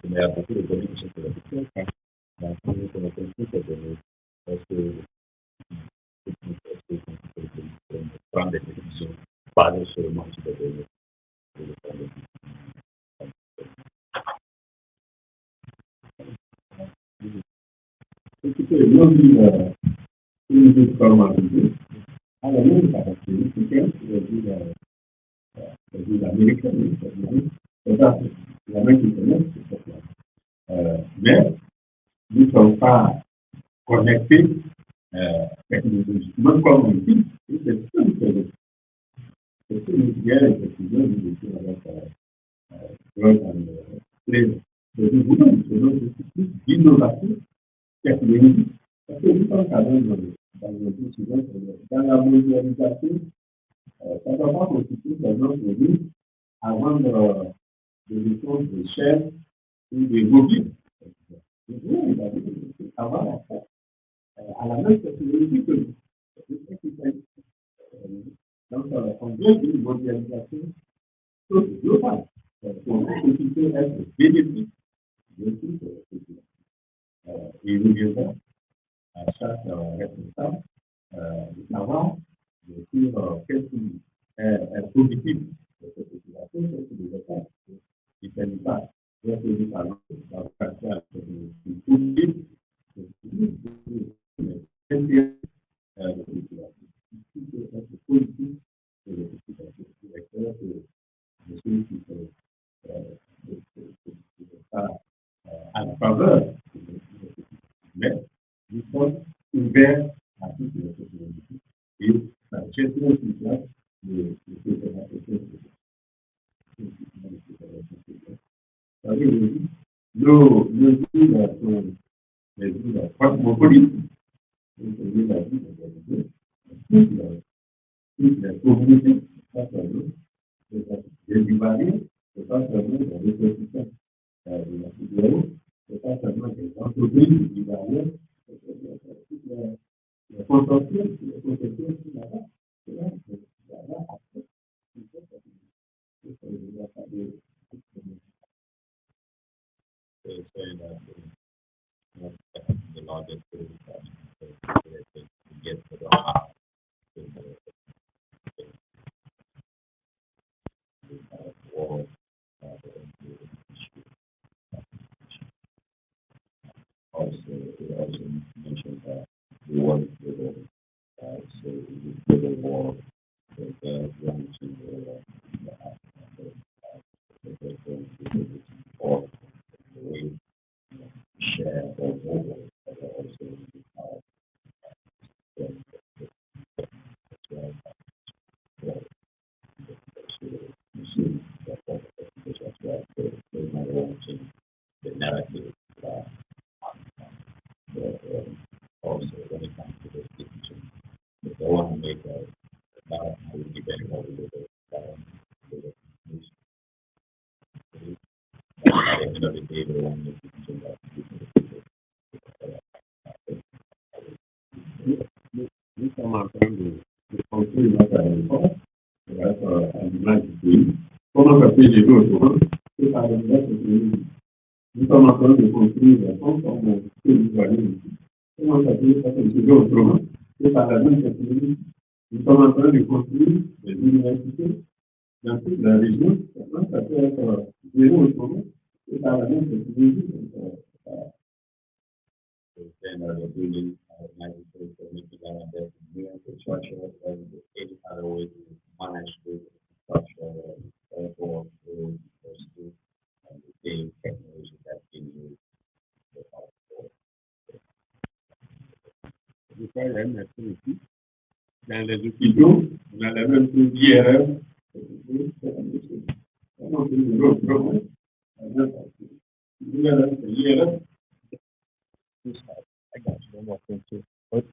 D: il y a beaucoup de données qui sont connectées. La première connexion, c'est données. Parce que prendre des décisions, pas seulement sur des données. Écoutez, moi, une vie formalisée, à la même caractéristique, la ville américaine, c'est ça, la même qui connaît, c'est ça. Mais nous ne sommes pas connectés technologiquement comme on dit, c'est ça c'est ce nous vient effectivement nous étions avec nous voulons une processus d'innovation technologique, parce que nous sommes quand même dans le souvent dans la mondialisation, ça ne doit pas constituer seulement pour nous avant de répondre des chaînes ou des mobiles. Nous voulons avoir accès à la même technologie que nous. Donc, on vient d'une mondialisation globale. Pour nous, ce qui peut être bénéfique de toute et nous viendrons à chaque responsable de savoir, bien sûr, qu'est-ce qui est positif de cette population, qu'est-ce qui doit faire. Il ne s'agit pas de faire par exemple la positive, à la faveur, mais nous sommes ouverts à toutes les possibilités et la gestion efficace de nos villes sont des villes cosmopolites, toutes les communautés, pas seulement des Ivoiriens, c'est pas seulement des ressortissants de la Figaro, c'est pas seulement des entreprises ivoiriennes, toutes les consortiums, les consortiums qui là-bas, c'est là, the largest to get to the world. Also, we also mentioned that we want to so with the war, the or the way share or over, also the narrative also when it comes to this decision. If they want to make a not I would be better over the at the end of the day they want to make decisions nous sommes en train de construire notre aéroport pour être à l'image du pays. Comment ça fait j'ai vu autrement que par exemple nous sommes en train de construire un pont comme vous voyez ici. Comment ça fait ça fait j'ai vu autrement que par la même technologie. Nous sommes en train de construire des universités dans toute la région. Comment ça peut être zéro autrement que par la même technologie. Then the building United States making that new infrastructure and any other way to manage the infrastructure, airport, road, school, and the same technology that's being used dans les hôpitaux, on a la même chose d'IRM.
A: I got you. One more thing too. But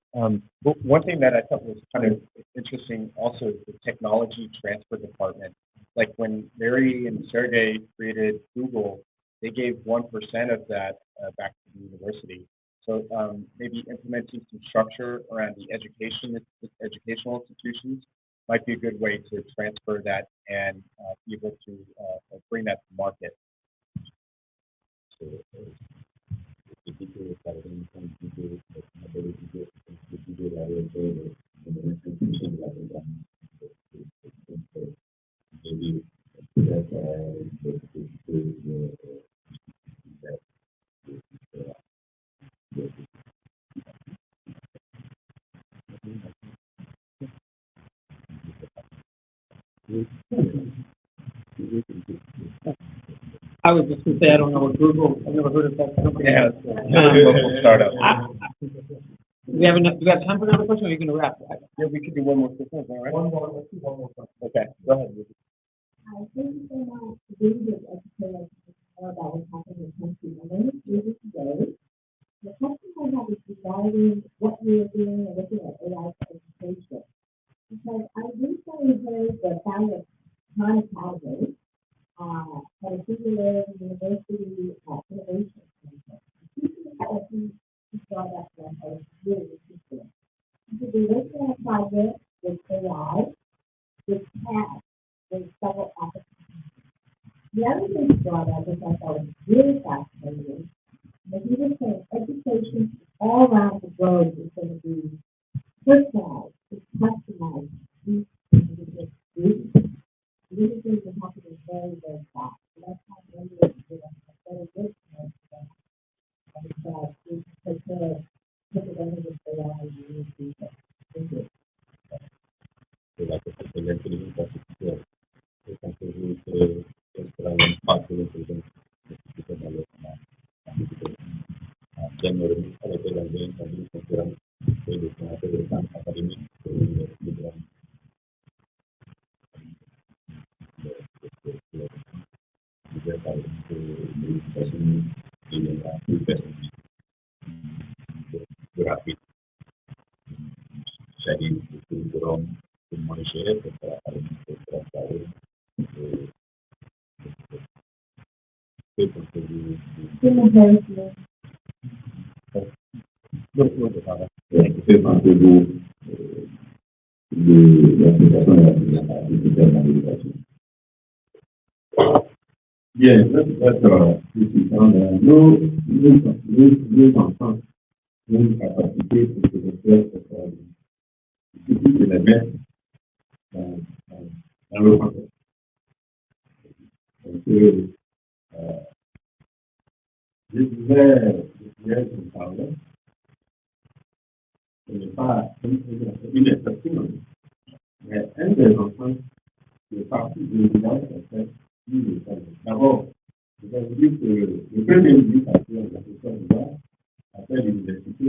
A: one thing that I thought was kind of interesting also is the technology transfer department. Like when Mary and Sergey created Google, they gave 1% of that back to the university. So maybe implementing some structure around the educational institutions might be a good way to transfer that and be able to bring that to market.
C: I was just going to say, I don't know what Google, I've never heard of that company.
A: Yeah, local startup.
C: Do we have enough, do we have time for another question, or are you going to wrap?
A: Yeah, we could do one more question, all right?
B: One more, let's do one more question.
A: Okay, go ahead.
E: Thank you so much for being here to educate us more about what's happening in the country. My name is Judy today. The question I have is regarding what we are doing and looking at AI for education. Because I recently heard the founder of Khan Academy at a singular university innovation center. He brought up that I was really interested. He said they're working on a project with AI, with CAD, with several applications. The other thing he brought up, which I thought was really fascinating, was he was saying education all around the globe is going to be personalized, it's customized to each individual student. These things are happening very, very fast. So that's how many of us do a better work for us. We take care of representatives of AI and use people. Thank you.
D: Yes, that's nos enfants ont une capacité pour se faire il suffit de les mettre dans le contexte. Donc, je disais, je parlais, ce n'est pas une exception, mais un des enfants qui est parti de village, en fait, d'abord, je vais vous dire que le premier ministre a fait la question de là, après l'université,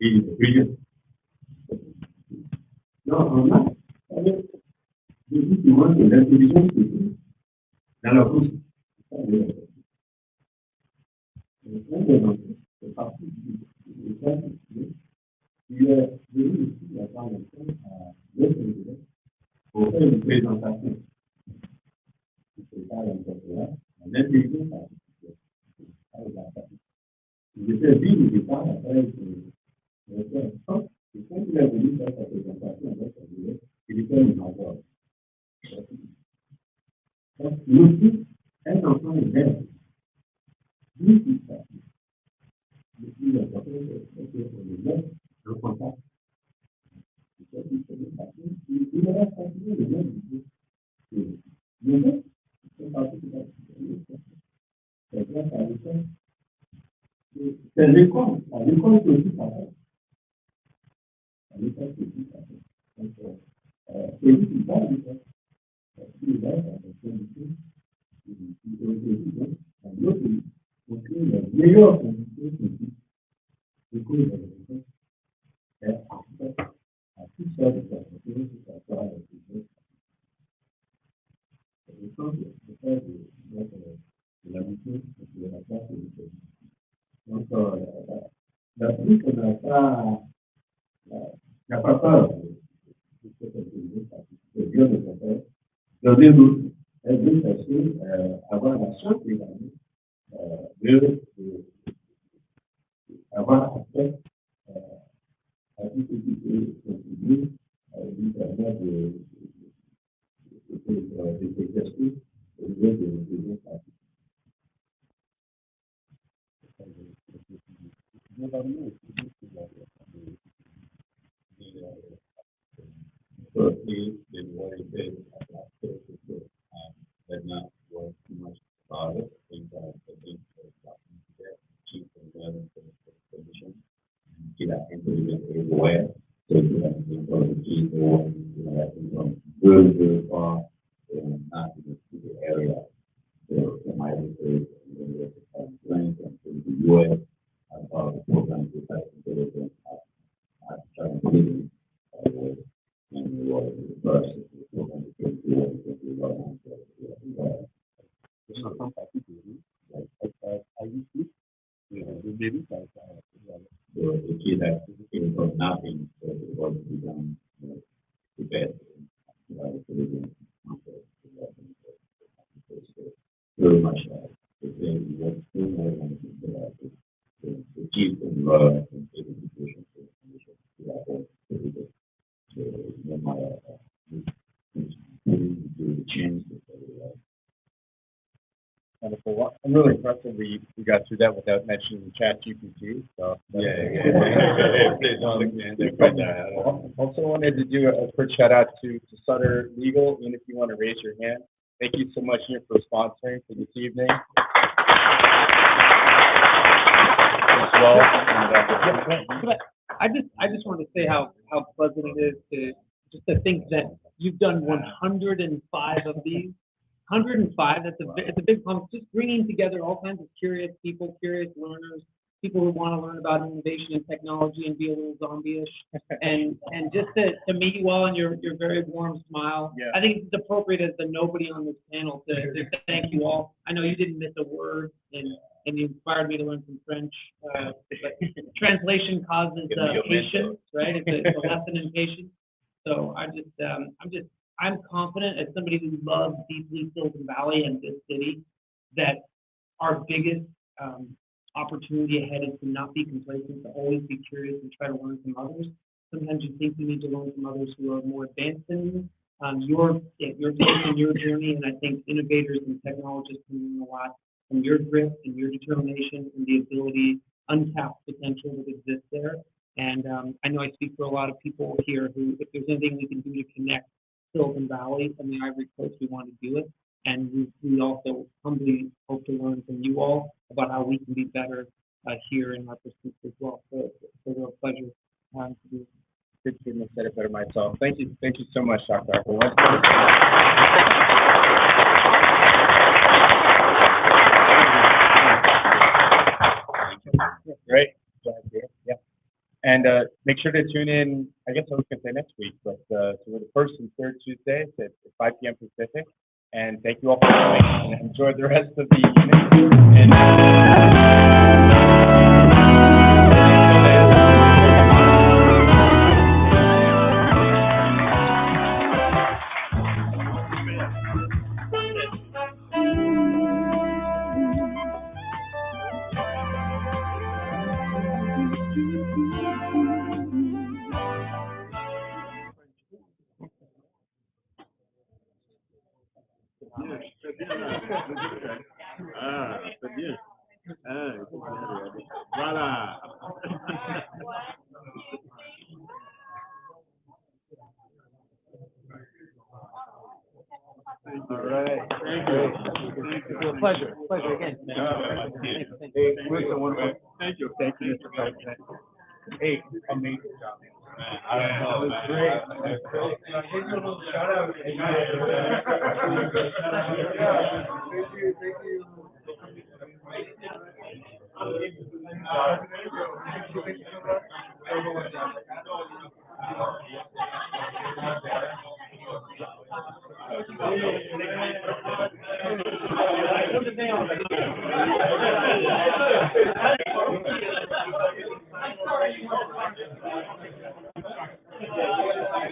D: et il est plus jeune. Donc, on a, je dis souvent que l'intelligence dans la bouche. Un des enfants est parti du temps. Il est venu ici il y a pas longtemps à Los Angeles pour faire une présentation. Il parle en intelligence artificielle. Il était venu au départ après et quand il est venu faire sa présentation à Los Angeles, il était une major. Donc, nous, un enfant est belle. Lui qui fait. Le plus important, c'est qu'on le met le contact. Il va continuer le même idée. Mais c'est grâce à l'école. C'est l'école. À l'école, c'est aussi pareil. À l'école, c'est aussi pareil. Donc, c'est lui qui va à l'école. Il va à l'école. Donc, les meilleures conditions possibles. L'école de l'école est accès à toutes sortes de personnes qui sont à l'école. Je pense que c'est ça de la mission de la classe de l'école. Donc, la police n'a pas peur de cette activité, c'est bien de le faire. Donnez-nous, elle veut chercher avoir la chance également d'avoir accès Firstly, they were but not work too much about it. I think that the thing that chief and position, get out into the aware. So you have to go to keep or you have to go really, really far and not to the area. So the might say length and to the US about the program to have to do it trying to do it and we were the first program to do it and we were the kid that came from nothing, so it was become the best. Very much the same what the chief and love and education no matter the change
A: Wonderful. Well, I'm really impressed that we got through that without mentioning ChatGPT. So also wanted to do a quick shout out to Sutter Legal, and if you want to raise your hand. Thank you so much, Ian, for sponsoring for this evening. As well.
C: I just want to say how pleasant it is to think that you've done 105 of these. 105. It's a big pump. Just bringing together all kinds of curious people, curious learners, people who want to learn about innovation and technology and be a little zombie-ish, and just to meet you all and your very warm smile.
A: Yeah.
C: I think it's appropriate as the nobody on this panel to thank you all. I know you didn't miss a word, and you inspired me to learn some French. But translation causes patience, right? It's a lesson in patience. So I'm confident as somebody who loves deeply Silicon Valley and this city that our biggest opportunity ahead is to not be complacent, to always be curious and try to learn from others. Sometimes you think you need to learn from others who are more advanced than you. You're taking your journey, and I think innovators and technologists can learn a lot from your grit and your determination and the ability, untapped potential that exists there. And I know I speak for a lot of people here who, if there's anything we can do to connect Silicon Valley and the Ivory Coast, we want to do it. And we also humbly hope to learn from you all about how we can be better here in our pursuits as well. So it's a real pleasure to do.
A: Good to have said it better myself. Thank you so much, Dr. Aka. Great. Yeah. And make sure to tune in, I guess I was going to say next week, but so we're the first and third Tuesdays at 5 p.m. Pacific. And thank you all for coming, and enjoy the rest of the evening.
D: C'est bien. Voilà.
C: All right. Thank you. It's a pleasure. Pleasure again.
A: Hey, listen, thank you, Mr. President. Hey, amazing job.
D: I don't know.
A: It was great. Shout out. Thank you.